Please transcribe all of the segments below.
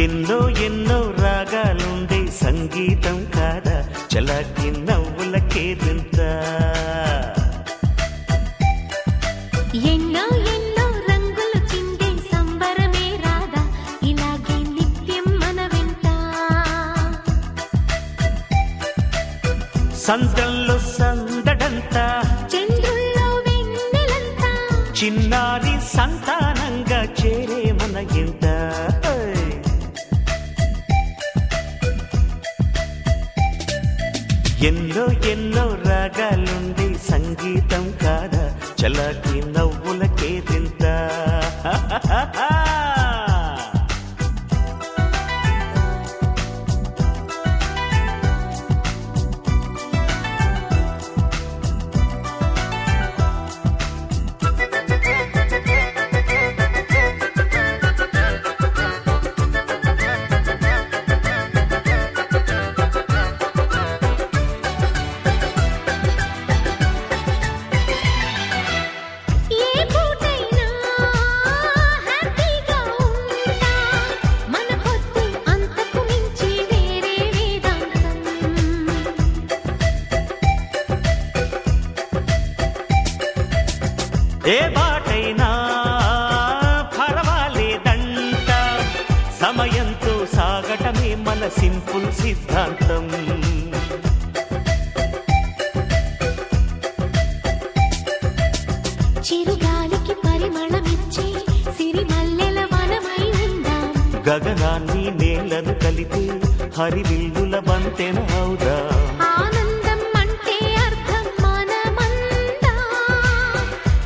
ఎన్నో ఎన్నో రాగాలుండే సంగీతం కాదా చలాకి నవ్వుల కేరింత. ఎన్నో ఎన్నో రంగులు చిందే సంబరమే రాదా ఇలాగే నిత్యం మన వెంట. సందల్లో సందడంతా చంద్రుల్లో వెన్నెలంతా చిన్నారి సంతానంగా చేరే మన ఇంట. ఎన్నో ఎన్నో రాగాలుండే సంగీతం కాదా చలాకి నవ్వుల కేరింత. ఏ బాటైనా పర్వాలేదంట సమయంతో సాగటమే మన సింపుల్ సిద్ధాంతం. చిరుగాలికి పరిమళమిచ్చే సిరిమల్లెల వనమై ఉందాం. గగనాన్ని నేలను కలిపి హరివిల్లుల బంతెన అవుదాం. ఆనందం అంటే అర్థం మనమందా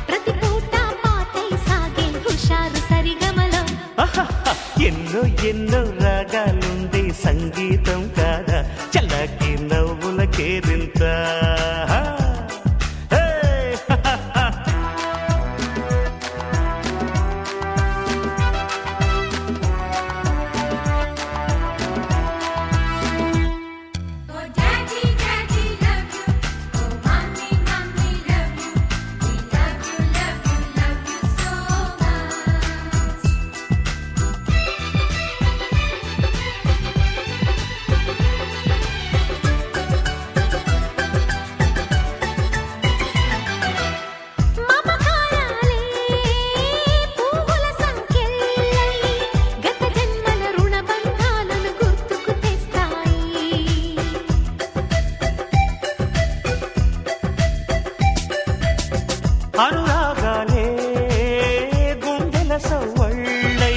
ప్రతి పూట పాటై సాగే హుషారు సరిగమలో. ఎన్నో ఎన్నో రాగాలుండే సంగీతం కాదా చల్లకి నవ్వుల కేరింత. అనురాగాలే గుండెల సవ్వళ్ళై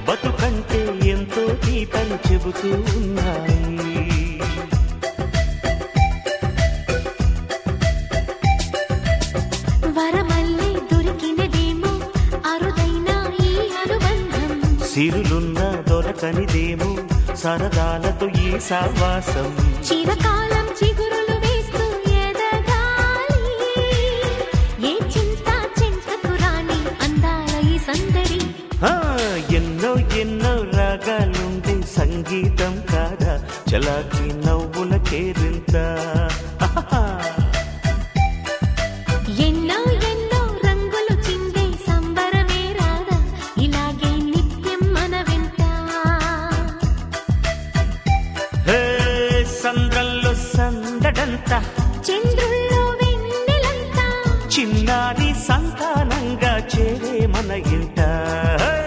బతుకంటే ఎంతో తీపని చెబుతూ ఉన్నాయి. వరమల్లే దొరికినదేమో అరుదైన ఈ అనుబంధం. సిరులున్న దొరకనిదేమో సరదాలతో ఈ సావాసం. చిరకాలం చిగురులు వేస్తూ ఎదగాలి ఏ చింత చింతకు రాని అందాల ఈ సందడి. ఎన్నో ఎన్నో రాగాలుండే సంగీతం కాదా చలాకి నవ్వుల కేరింత. ఎన్నో ఎన్నో రంగులు చిందే సంబరమే రాదా ఇలాగే నిత్యం మన వెంట. సంద్రంలో సందడంతా చంద్రుల్లో వెన్నెలంతా చిన్నారి సంతానంగా చేరే మన ఇంట. హాయ్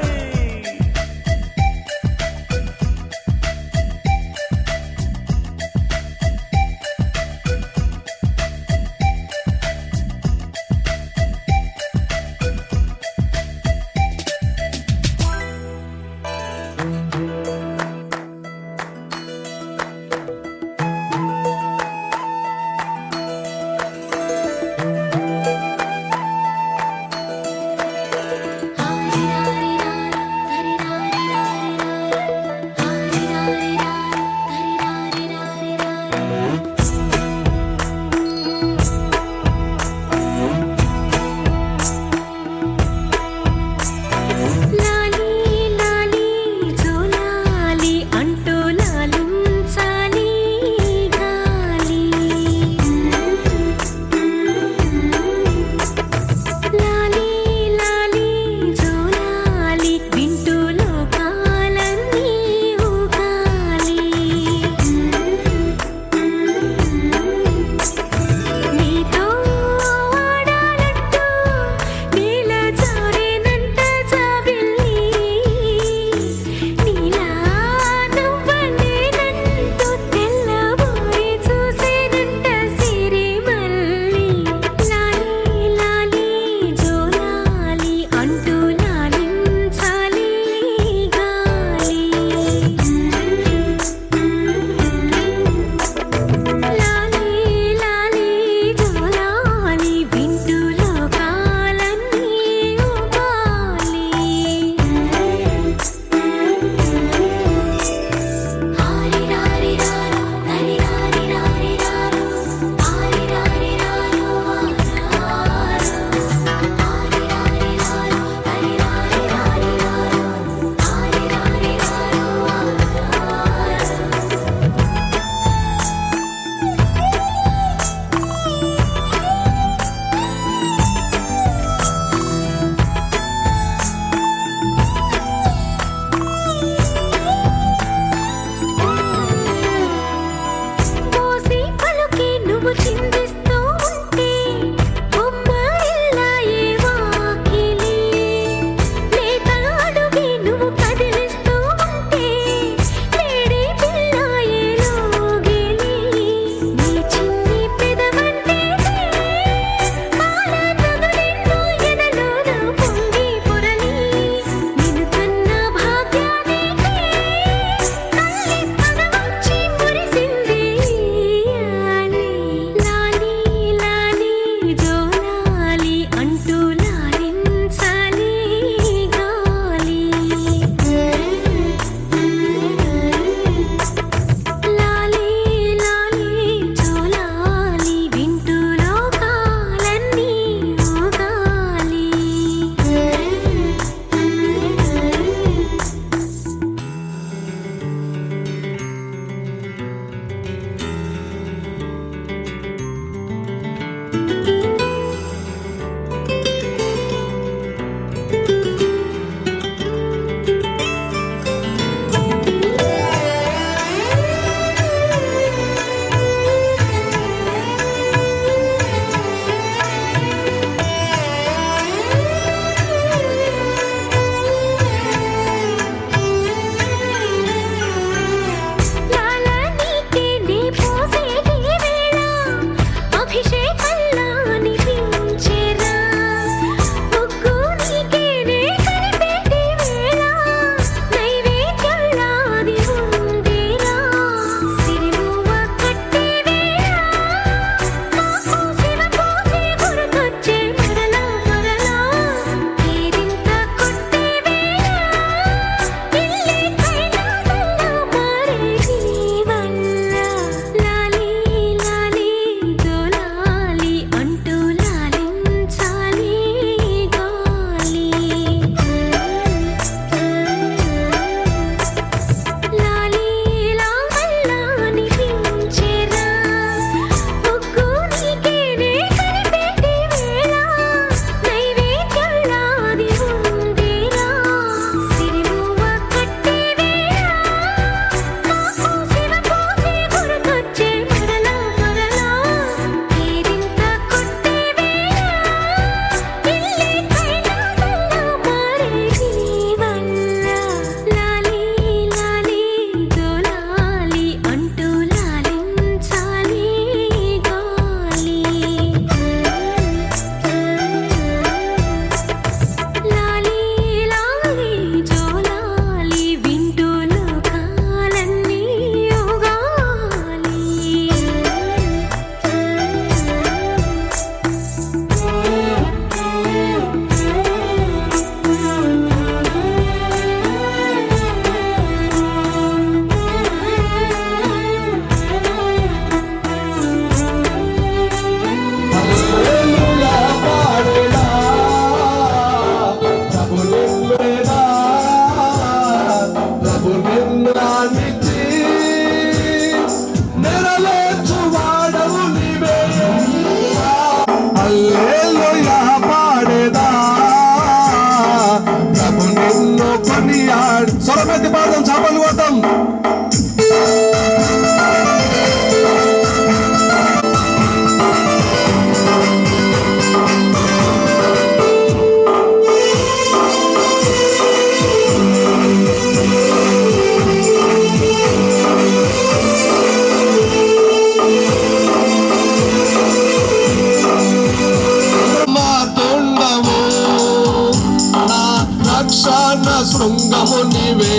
నీవే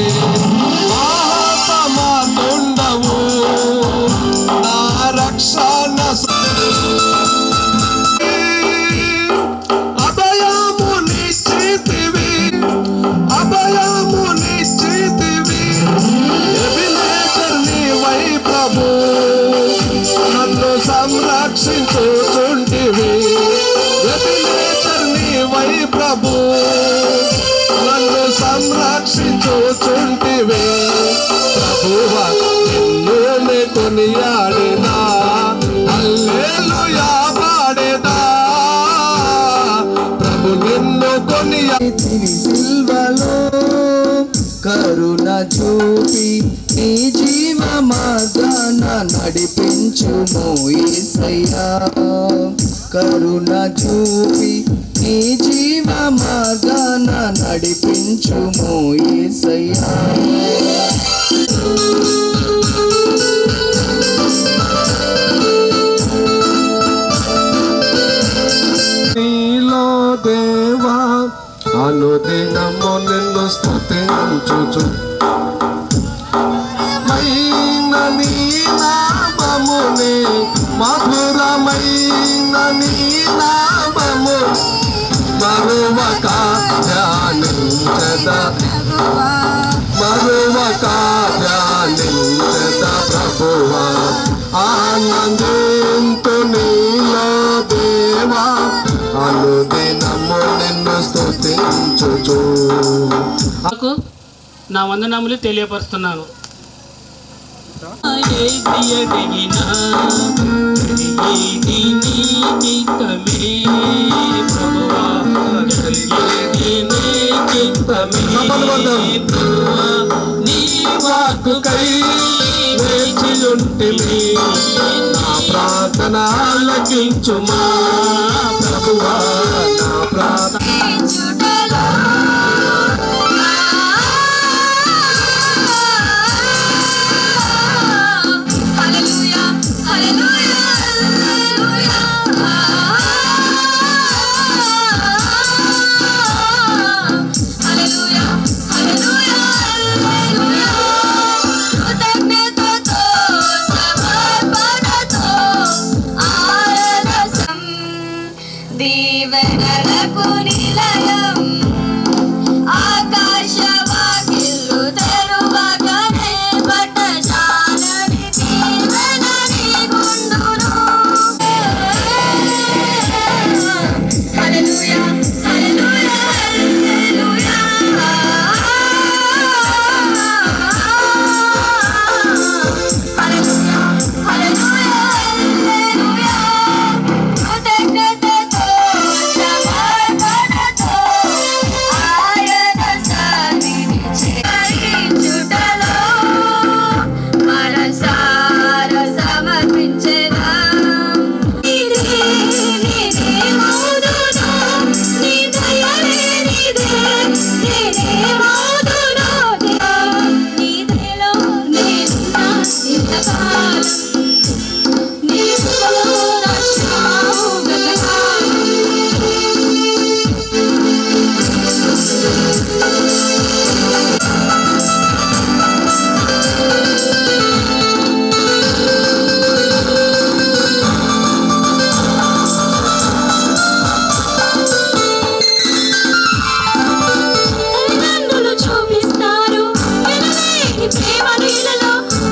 మహాసమాతుండవు నా రక్షణ అభయము నిశ్చితివి అభయము నిశ్చితివి ఎబినేజర్ నీవై ప్రభు నన్ను సంరక్షించుచుంటివి ఎబినేజర్ నీవై ప్రభు నన్ను సంరక్షించుచుంటివి ప్రభువా నిన్ను కొనియాడినా హల్లెలూయా పాడేదా ప్రభు నిన్ను కొనియాడి సిల్వలో కరుణ చూపి నీ జీవ మార్గాన నడిపించుము యేసయ్యా కరుణ చూపి నీ జీవ మార్గాన నడిపించుము యేసయ్యా నీలో దేవా అనుదినము నిన్ను స్తుతించుచు మైన నీ నామమునే మధురమైన నీ నామము మరువక ధ్యానించద మరువక ధ్యానించద ప్రభువా ఆనందింతు నీలో దేవా అనుదినము నిన్ను స్తుతించుచు నా వందనములు తెలియపరుస్తున్నాను. వేచియుంటివి నా ప్రార్థన ఆలకించుమా ప్రభువా నా ప్రార్థన దీవెనలకు నిలయం ఆకాశవాకిళ్ళు తెరువగానే పట్టజాలని దీవెనని గుండును హల్లెలూయా హల్లెలూయా హల్లెలూయా హల్లెలూయా హల్లెలూయా హల్లెలూయా కృతజ్ఞతతో సమర్పణతో ఆయన సన్నిధి చేయించుటలో మనసారా సమర్పించెదాం. నీదే నీదే మౌదును నీ దయలే నీదే నేనే మౌదును నీదేలో నేనున్న ఇంతకాలం నీ కృపలో నష్టావు గతకాలం తల్లిదండ్రులు చూపిస్తారు ఎనలేని ప్రేమ నీళ్ళలో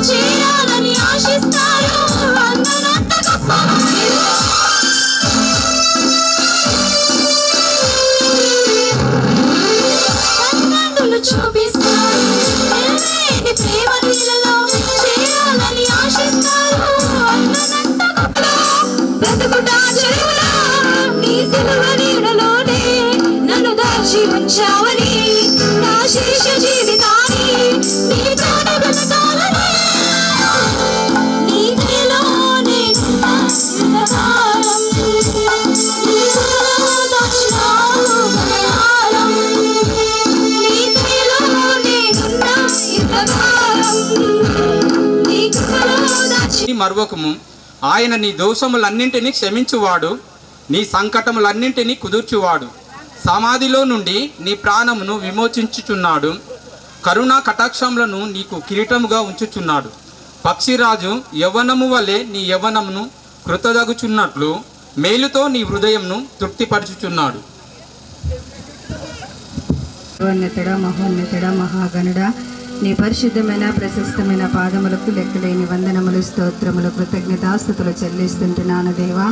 చేరాలని ఆశిస్తారు అందనంత గొప్ప తల్లిదండ్రులు చూపిస్తారు ఎనలేని ప్రేమ నీళ్ళలో చేరాలని ఆశిస్తారు అందనంత గొప్ప బ్రతుకుట చెరువులో నీ సిలువ నీడలోనే నన్ను దాచి ఉంచావని నా శేష జీవితాన్ని నీతోనే బ్రతకాలని నీదేలో నేనున్న ఇంతకాలం నీలో దాచినావు గతకాలం నీదేలో నేనున్న ఇంతకాలం నీ కృపలో దాచి మరువకము ఆయన నీ దోషములన్నింటినీ క్షమించువాడు నీ సంకటములన్నింటినీ కుదుర్చువాడు సమాధిలో నుండి నీ ప్రాణమును విమోచించుచున్నాడు కరుణా కటాక్షములను నీకు కిరీటముగా ఉంచుచున్నాడు. పక్షిరాజు యవ్వనము వలె నీ యవ్వనమును కృతదగుచున్నట్లు మేలుతో నీ హృదయంను తృప్తిపరచుచున్నాడు. ఉన్నతుడా, మహోన్నతుడా, మహాగణుడా, నీ పరిశుద్ధమైన ప్రశస్తమైన పాదములకు లెక్కలేని వందనములు, స్తోత్రములు, కృతజ్ఞతాస్తుతులు చెల్లిస్తుంటున్నాను దేవా.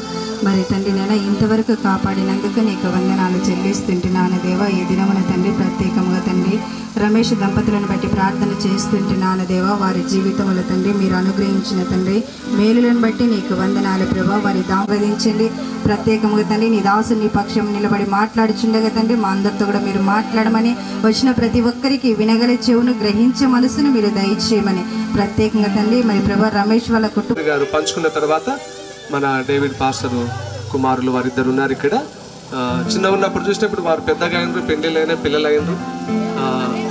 మరి తండ్రి నేను ఇంతవరకు కాపాడినందుకు నీకు వందనాలు చెల్లిస్తుంటున్నాను దేవా. ఈ దినమున తండ్రి ప్రత్యేకంగా తండ్రి రమేష్ దంపతులను బట్టి ప్రార్థన చేస్తుంటున్నాను దేవా. వారి జీవితముల తండ్రి మీరు అనుగ్రహించిన తండ్రి మేలులను బట్టి నీకు వందనాలు ప్రభా. వారి దావదించండి ప్రత్యేకంగా తండ్రి నీ దాసు నీ పక్షం నిలబడి మాట్లాడుచుండగా తండ్రి మా అందరితో కూడా మీరు మాట్లాడమని, వచ్చిన ప్రతి ఒక్కరికి వినగల చెవును గ్రహించే మనసును మీరు దయచేయమని ప్రత్యేకంగా తండ్రి మరి ప్రభా రమేష్ వాళ్ళ కుటుంబం గారు పంచుకున్న తర్వాత మన డేవిడ్ పాస్టర్ కుమారులు వారిద్దరు ఉన్నారు ఇక్కడ. చిన్న ఉన్నప్పుడు చూసినప్పుడు వారు పెద్దగా అయినరు, పెళ్ళిళ్ళైన పిల్లలైనరు.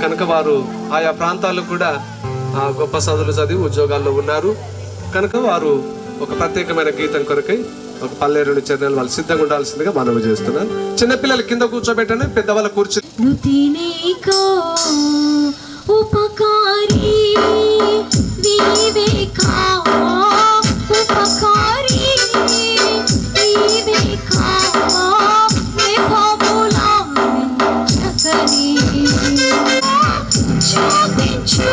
కనుక వారు ఆయా ప్రాంతాలకు కూడా గొప్ప చదువులు చదివి ఉద్యోగాల్లో ఉన్నారు. కనుక వారు ఒక ప్రత్యేకమైన గీతం కొరకై ఒక పల్లెరుని చర్యలు వాళ్ళు సిద్ధంగా ఉండాల్సిందిగా మనవి చేస్తున్నారు. చిన్నపిల్లలు కింద కూర్చోబెట్టండి, పెద్దవాళ్ళ కూర్చో. ఉపకారి వివేకా ఉపకారి వివేకా మే బాబులా చకరి చూపించు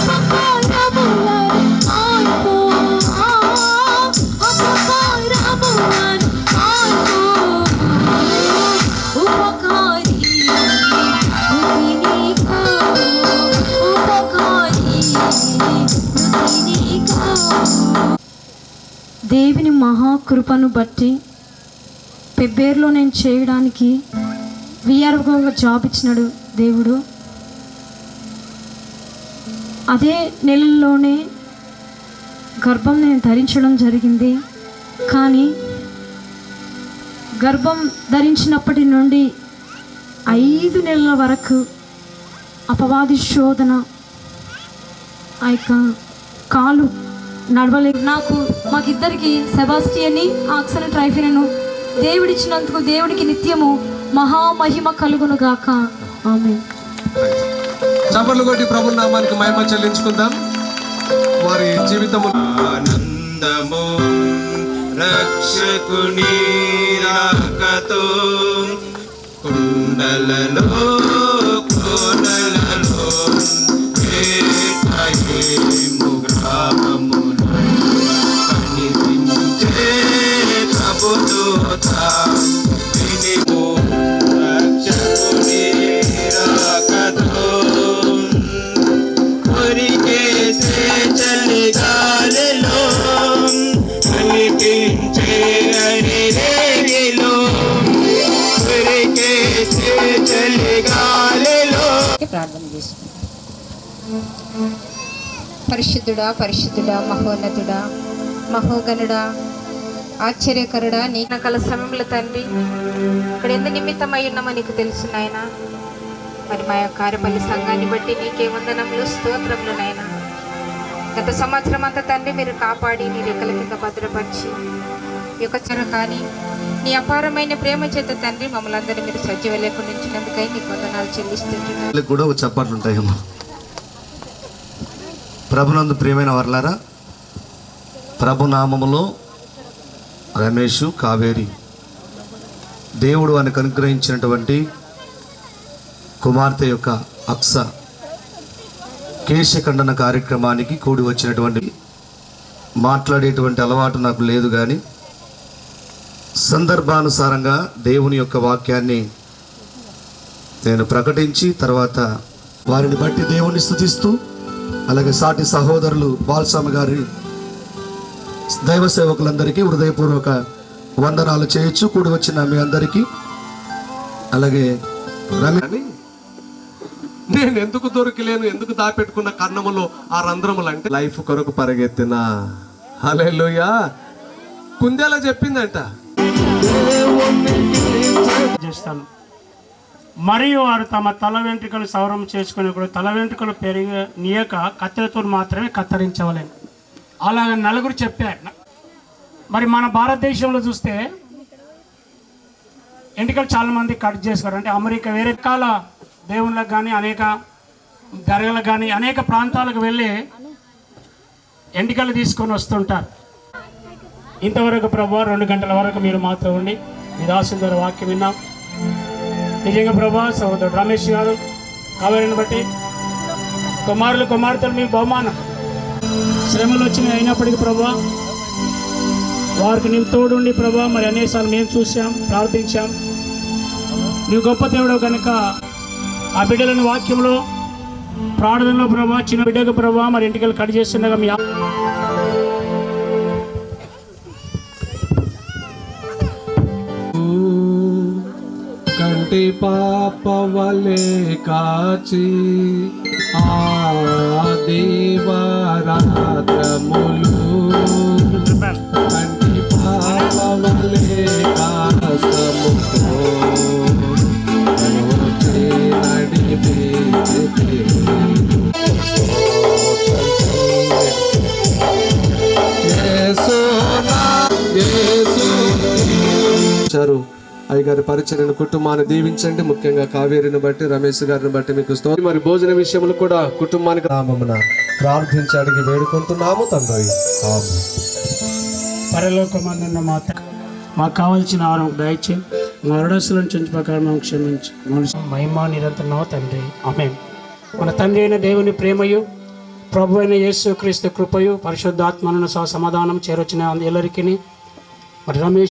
అపకారములను ఆపో అపకారములను ఆపో ఉపకారి దేవుని మహాకృపను బట్టి పెబ్బేరులో నేను చేయడానికి విఆర్ఓగా జాబ్ ఇచ్చినాడు దేవుడు. అదే నెలల్లోనే గర్భం నేను ధరించడం జరిగింది. కానీ గర్భం ధరించినప్పటి నుండి 5 నెలల వరకు అపవాది శోధన, ఆ యొక్క కాలు నడవలేదు. నాకు మాకిద్దరికి సెబాస్టియన్ని ఆక్సన్ ట్రైఫినను దేవుడిచ్చినందుకు దేవుడికి నిత్యము మహామహిమ కలుగును గాక. ఆమేన్. చప్పట్లు కొట్టి ప్రభు నామానికి మహిమ చెల్లించుకుందాం. వారి జీవితము ఆనందము రక్షకుని రాకతో కుండలలో కోనలలో గ్రామములు కనిపించే ప్రభుదూత వినిము రక్షకుని రాకతో కొరికేసే చలిగాలిలో కనిపించే అరిరేగిలో కొరికేసే చలిగాలిలో ప్రార్థన చేసుకుంటాం. పరిశుద్ధుడా, పరిశుద్ధుడా, మహోన్నతుడా, మహోగణుడా, ఆశ్చర్యకరుడా, నీ కల సమయంలో తండ్రి ఇక్కడ ఎంత నిమిత్తమై ఉన్నామో నీకు తెలుసు నాయన. మరి మా యొక్క కార్యపల్లి సంఘాన్ని బట్టి నీకే వందనములు, స్తోత్రములు నాయన. గత సంవత్సరం అంతా తండ్రి మీరు కాపాడి నీ రెక్కల కింద భద్రపరిచి ఈ యొక్క కానీ నీ అపారమైన ప్రేమ చేత తండ్రి మమ్మల్ని అందరినీ మీరు సజీవ లేకుండా ఉంచినందుకై నీకు వందనాలు చెల్లిస్తున్నాను. కూడా చప్పట్లు ఉంటాయేమో. ప్రభునందు ప్రియమైన వర్లారా, ప్రభునామములో రమేషు, కావేరి దేవుడు అని అనుగ్రహించినటువంటి కుమార్తె యొక్క అక్స కేశఖండన కార్యక్రమానికి కూడి వచ్చినటువంటి మాట్లాడేటువంటి అలవాటు నాకు లేదు, కానీ సందర్భానుసారంగా దేవుని యొక్క వాక్యాన్ని నేను ప్రకటించి తర్వాత వారిని బట్టి దేవుని స్తుతిస్తూ, అలాగే సాటి సహోదరులు బాలస్వామి గారి దైవ సేవకులందరికీ హృదయపూర్వక వందనాలు చేయొచ్చు. కూడి వచ్చిన మీ అందరికీ. అలాగే నేను ఎందుకు దొరికిలేను, ఎందుకు దాపెట్టుకున్న కన్నములో ఆ రంధ్రములు అంటే లైఫ్ కొరకు పరిగెత్తిన హల్లెలూయా కుందేలా చెప్పిందంట. చేస్తాను. మరియు వారు తమ తల వెంట్రుకలు సవరం చేసుకునేప్పుడు తల వెంట్రుకలు పెరిగనీయక కత్తెరతో మాత్రమే కత్తిరించవలేను. అలాగే నలుగురు చెప్పారు. మరి మన భారతదేశంలో చూస్తే వెంట్రుకలు చాలామంది కట్ చేసుకోరు. అంటే అమెరికా వేరే రకాల దేవుళ్ళకు కానీ అనేక దర్గాలకు కానీ అనేక ప్రాంతాలకు వెళ్ళి ఎంటికలు తీసుకొని వస్తుంటారు. ఇంతవరకు ప్రభు 2 గంటల వరకు మీరు మాతో ఉండి మీ దాసుల ద్వారా వాక్యం విన్నాం. నిజంగా ప్రభు సహోదరుడు రమేష్ గారు కావేరిని బట్టి కుమారులు కుమార్తెలు మీ బహుమానం శ్రమలు వచ్చినాయి. అయినప్పటికీ ప్రభు వారికి నీవు తోడుండి ప్రభు మరి అనేకసార్లు మేము చూసాం, ప్రార్థించాం. నీవు గొప్ప దేవుడు కనుక ఆ బిడ్డలను వాక్యంలో ప్రార్థనలో ప్రభా చిన్న బిడ్డకు ప్రభా మరి ఇంటికి కట్ చేస్తుండగా మీ కంటి పాప వలె కాచి ఆ దేవరాత్రములు కంటి పాప వలె కాస్తముతో అయ్యగారి పరిచర్యను కుటుంబాన్ని దీవించండి. ముఖ్యంగా కావేరిని బట్టి రమేష్ గారిని బట్టి మీకు స్తోత్రం. మరి భోజన విషయంలో కూడా కుటుంబానికి నామమున ప్రార్థించి అడిగి వేడుకుంటున్నాము తండ్రి. పరలోకమందున్న మాకు కావాల్సిన ఆహారం దయచేయి, మా అరడస్సులను చెంచు ప్రకారం మేము క్షమించు, మహిమ నిరంతరం తండ్రి. ఆమేన్. మన తండ్రి అయిన దేవుని ప్రేమయు ప్రభు అయిన యేసు క్రీస్తు కృపయు పరిశుద్ధాత్మను సహ సమాధానం చేరొచ్చిన అందరికీ మరి రమేష్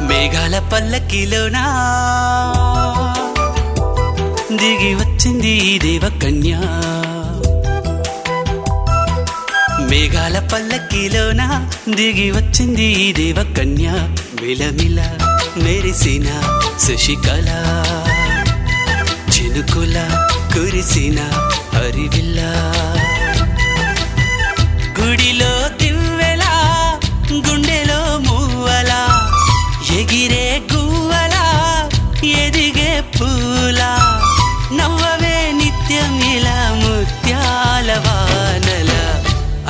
మేఘాల పల్లకిలోనా దిగి వచ్చింది ఈ దేవకన్య. మేఘాల పల్లకిలోనా దిగి వచ్చింది ఈ దేవకన్య. మిలమిల మెరిసిన శశికళ చినుకుల కురిసిన హరివిల్ల గుడిలో దివ్వెలా గుండెలో మూవలా ఎగిరే గువ్వలా ఎదిగే పూలా నవ్వవే నిత్యం ఇలా ముత్యాల వానల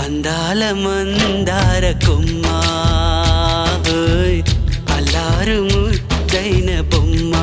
అందాల మందార కొమ్మ అల్లారు ముద్దైన బొమ్మ.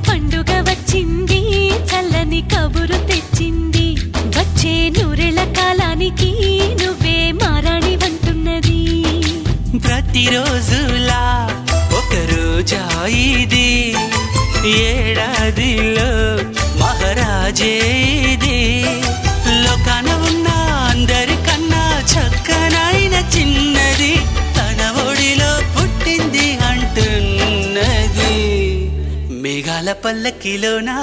పండుగ వచ్చింది, చల్లని కబురు తెచ్చింది, వచ్చే నూరెల కాలానికి నువ్వే మారాణి వంటున్నది. ప్రతిరోజులా ఒక రోజా ఇది, ఏడాదిలో మహారాజే ఇది. లోకాన ఉన్న అందరికన్నా చక్కనైన చిన్నది తన ఒడిలో పుట్టింది అంటున్నది. మేఘాల పల్లకిలోనా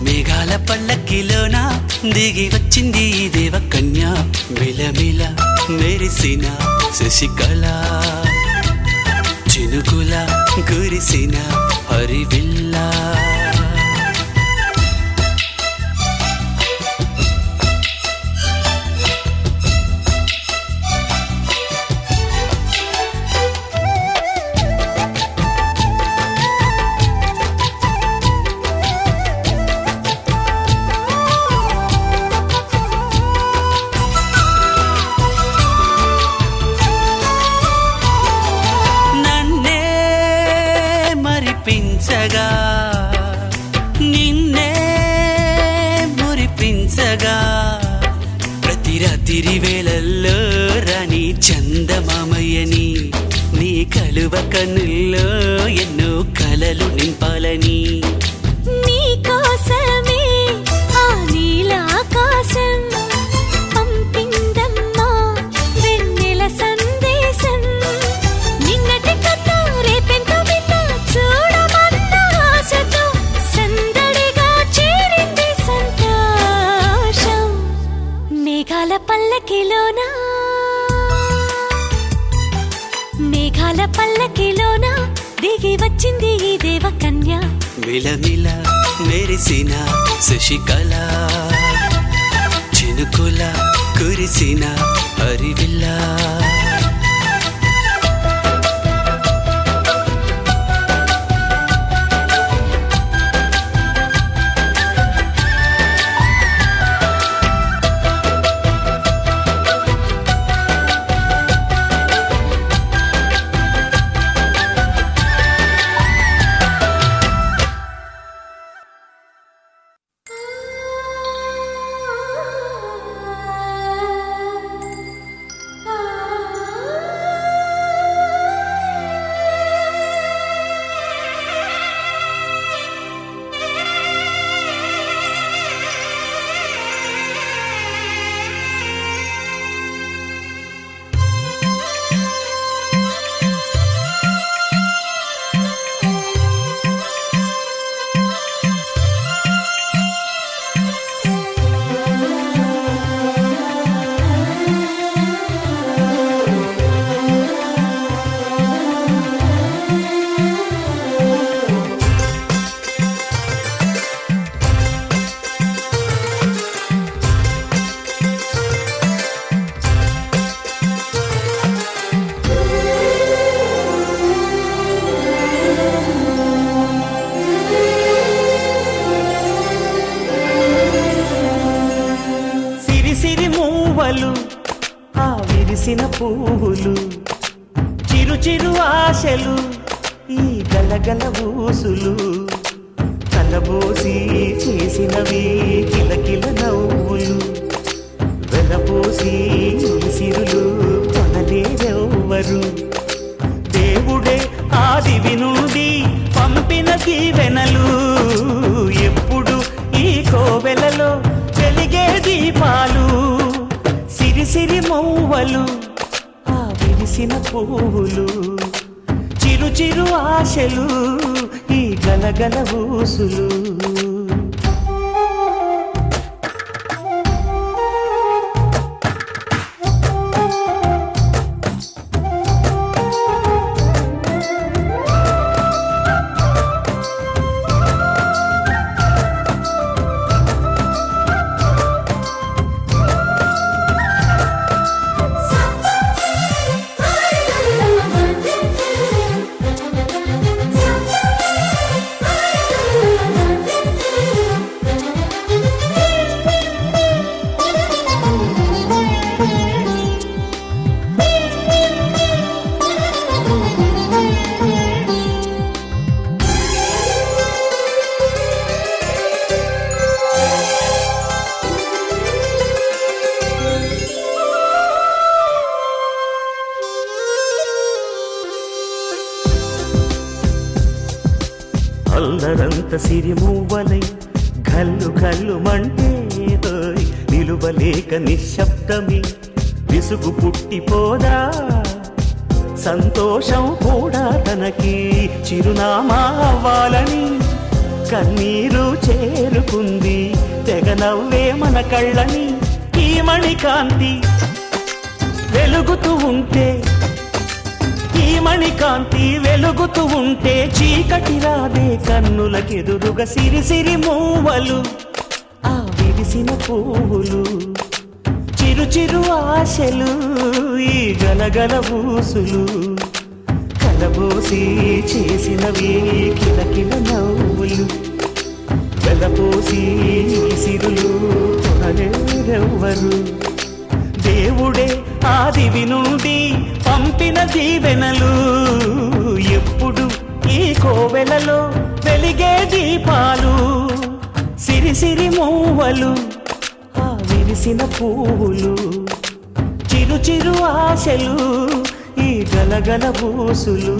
మేఘాల పల్లకిలోనా దిగి వచ్చింది ఈ దేవకన్య. మిలమిల మెరిసిన శశికళ చినుకుల కురిసిన హరివిల్లా రాత్రి వేళల్లో రాణి చందమామయ్యని నీ కలువ కన్నుల్లో ఎన్నో కలలు నింపాలని నీ కోసమే ఆ నీలాకాశం పంపిందమ్మా వెన్నెల సందేశం నిన్నటి కథ రేపెంతో బిడ్డ చూడమన్న ఆశతో సందడిగా చేరింది సంతోషం మేఘాల పల్లకిలోనా దిగి వచ్చింది ఈ దేవకన్య మిలమిల మెరిసిన శశికళ చినుకుల కురిసిన హరివిల్లా ఆ విరిసిన పువ్వులు చిరు చిరు ఆశలు ఈ గలగల ఊసులు కలబోసి చేసినవి కిలకిల నవ్వులు వెలబోసి సిరులు కొనలేరెవ్వరు దేవుడే ఆదివి నుండి పంపిన దీవెనలు ఎప్పుడు ఈ కోవెలలో వెలిగే దీపాలు సిరి మౌవలు ఆ విరిసిన పువ్వులు చిరు చిరు ఆశలు ఈ గలగల ఊసులు అల్లరంత సిరిమూవలై గల్లు గల్లు మంటే నిలువలేక నిశ్శబ్దమి విసుగు పుట్టిపోదా సంతోషం కూడా తనకి చిరునామా అవ్వాలని కన్నీరు చేరుకుంది తెగ నవ్వే మన కళ్ళని ఈ మణికాంతి వెలుగుతూ ఉంటే ఈ మణికాంతి వెలుగుతూ ఉంటే చీకటి రాదే కన్నులకెదురుగా సిరి సిరి మూవలు ఆ విరిసిన పువ్వులు చిరు చిరు ఆశలు ఈ గలగల ఊసులు కలబోసి చేసినవి కిలకిల నవ్వులు వెలపోసి సిరులు కొనలేరెవ్వరు దేవుడే ఆదివి నుండి పంపిన దీవెనలు ఎప్పుడు ఈ కోవెలలో వెలిగే దీపాలు సిరి సిరి మూవలు ఆ విరిసిన విరిసిన పువ్వులు, చిరు చిరు ఆశలు, ఈ గలగల బూసులు.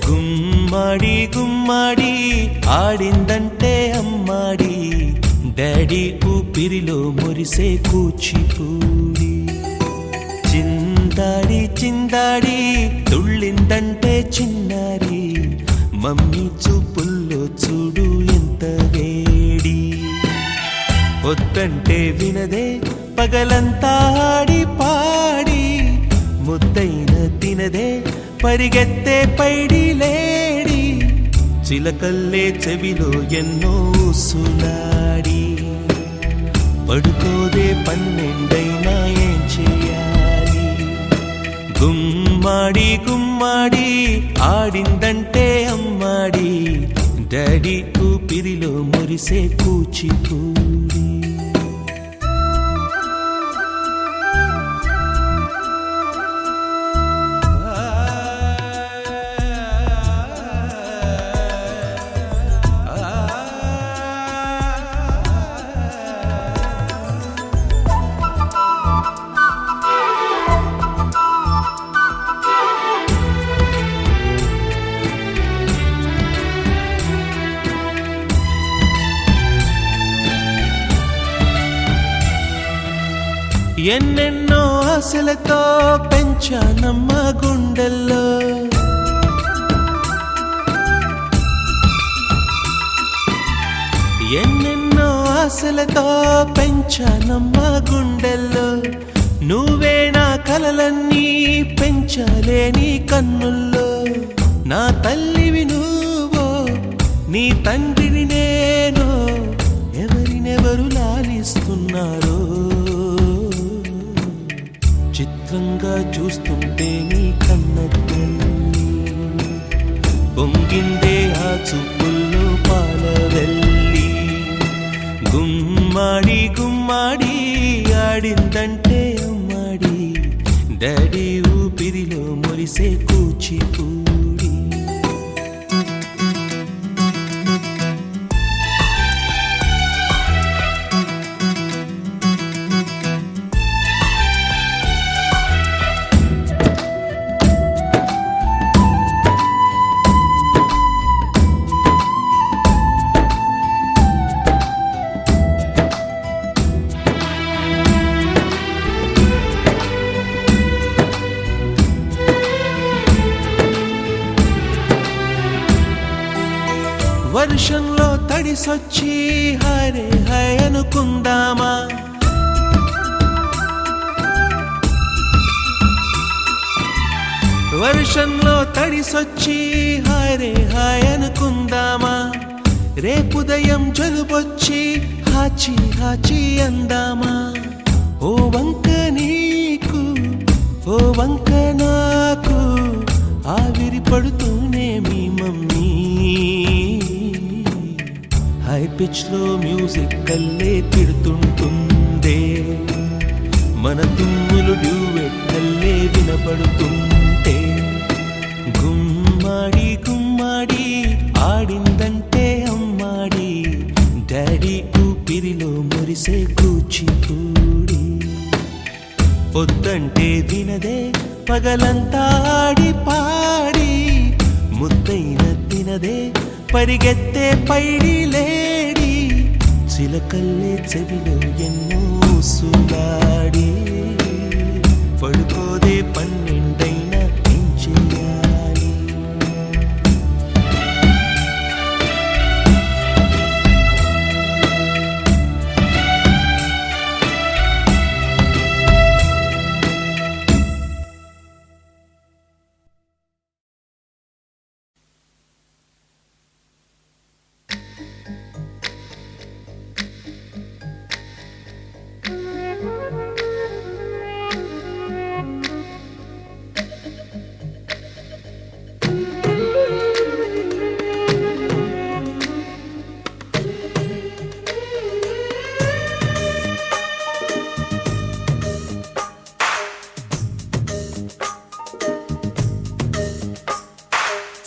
గుమ్మడి గుమ్మడి ఆడిందంటే అమ్మాడి, డాడీ ఊపిరిలో మురిసే కూచిపూడి. చిందాడి చిందాడి తుళ్ళిందంటే చిన్నారి, మమ్మీ చూపుల్లో చూడు ఎంత వేడి. వద్దంటే వినదే పగలంతా ఆడి పాడి, ముద్దైన తినదే పరిగెత్తే పైడి లేడి. చిలకల్లే చెవిలో ఎన్నో సులాడి, పడుకోదే పన్నెండైనా ఏం చేయాలి. గుమ్మాడి గుమ్మాడి ఆడిందంటే అమ్మాడి, డాడీ ఊపిరిలో మురిసే కూచిపూడి. ఎన్నెన్నో ఆశలతో పెంచానమ్మ గుండెల్లో, ఎన్నెన్నో ఆశలతో పెంచానమ్మ గుండెల్లో. నువ్వే నా కలలన్నీ పెంచాలే నీ కన్నుల్లో. నా తల్లివి నువ్వో, నీ తండ్రిని నేను, ఎవరినెవరు లాలిస్తున్నారో. చిత్రంగా చూస్తుంటే నీ కన్న తల్లి, పొంగిందే ఆ చూపుల్లో పాలవెల్లి. గుమ్మాడి గుమ్మాడి ఆడిందంటే అమ్మాడి, డాడీ ఊపిరిలో మురిసే కూచిపూడి. వర్షంలో తడిసొచ్చి హరే హై అనుకుందామా, వర్షంలో తడిసొచ్చి హరే హై అనుకుందామా. రేపుదయం జలుబొచ్చి హాచి హాచి అందామా. ఓ వంక నీకు ఓ వంక నాకు, ఆవిరి పడుతూనే మీ మమ్మీ. హై పిచ్ లో మ్యూజిక్ కల్లే తిడుతుంటుందే, మన తుమ్ములు డ్యూయెట్ కల్లే వినపడుతుంటే. గుమ్మాడి గుమ్మాడి ఆడిందంటే అమ్మాడి, డాడీ ఊపిరిలో మురిసే కూచిపూడి. పొద్దంటే వినదే పగలంతా ఆడి పాడి, ముద్దైన తినదే పరిగెత్తే పైడి లేడి. చిలకల్లే చెవిలో ఎన్నో సులాడి, పడుకోదే పన్నెండైనా ఏం చేయాలి?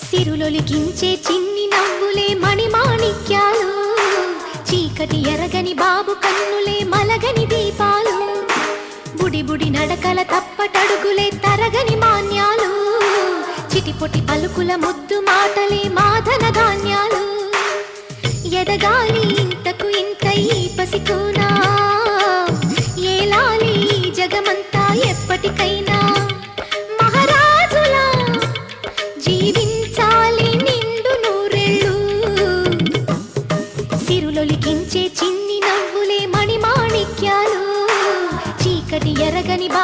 సిరులొలికించే చిన్ని నవ్వులే మణిమాణిక్యాలు, చీకటి ఎరగని బాబు కన్నులే మలగని దీపాలు, బుడి బుడి నడకల తప్పటడుగులే తరగని మాన్యాలు, చిటిపొటి పలుకుల ముద్దు మాటలే మాదన ధాన్యాలు, ఎదగాలి ఇంతకు ఇంత ఈ పసికోనా, ఏలాలి జగమంతా ఎప్పటికైనా, మహారాజులా జీవించాలి నిండు నూరెళ్ళు, సిరులొలికించే చిన్ని నవ్వులే మణిమాణిక్యాలు, చీకటి ఎరగని బా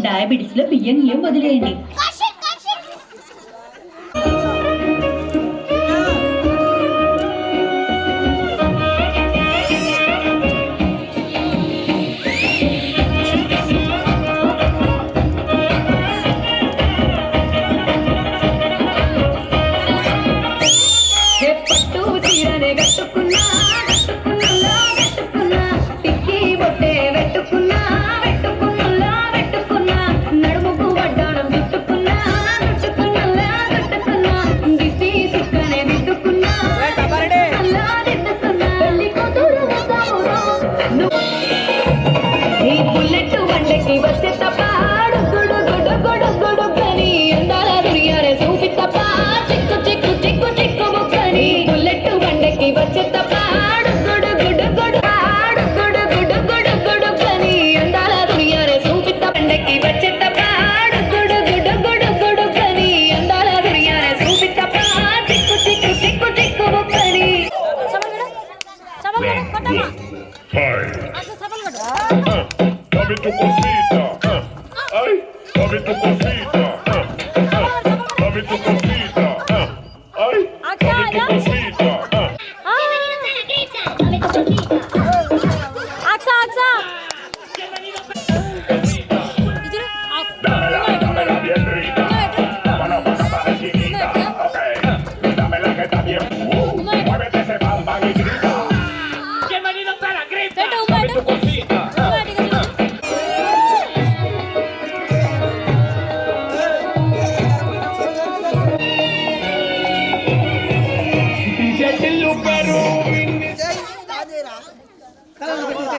డయాబెటిస్ లో బియ్యం ఏం వదిలేయండి. పట్టు చీరనే కట్టుకున్నా కట్టుకున్నా కట్టుకున్నా టిక్కీ బొట్టే పెట్టుకున్నా పెట్టుకున్నా పెట్టుకున్నా నడుముకు వడ్డాణం చుట్టుకున్నా చుట్టుకున్నా చుట్టుకున్నా దిష్టి సుక్కనే దిద్దుకున్నా అల్లా దిద్దుకున్నా పెళ్లి కూతురు వస్తావురా నీ బుల్లెట్ వండకి వచ్చే తప్ప గుడు గుడు గుడు గుడు కని అందాల దునియానే చూపి తప్ప చిక్కు చిక్కు చిక్కు చిక్కు ముక్కని బుల్లెట్ వండకి వచ్చే తప్ప గుడు గుడు గుడు గుడు గుడు గుడు గుడు కని అందాల దునియానే చూపి తప్ప వండకి వచ్చే తప్ప గుడు గుడు గుడు గుడు కని అందాల దునియానే చూపి తప్ప చిక్కు చిక్కు చిక్కు చిక్కు ముక్కని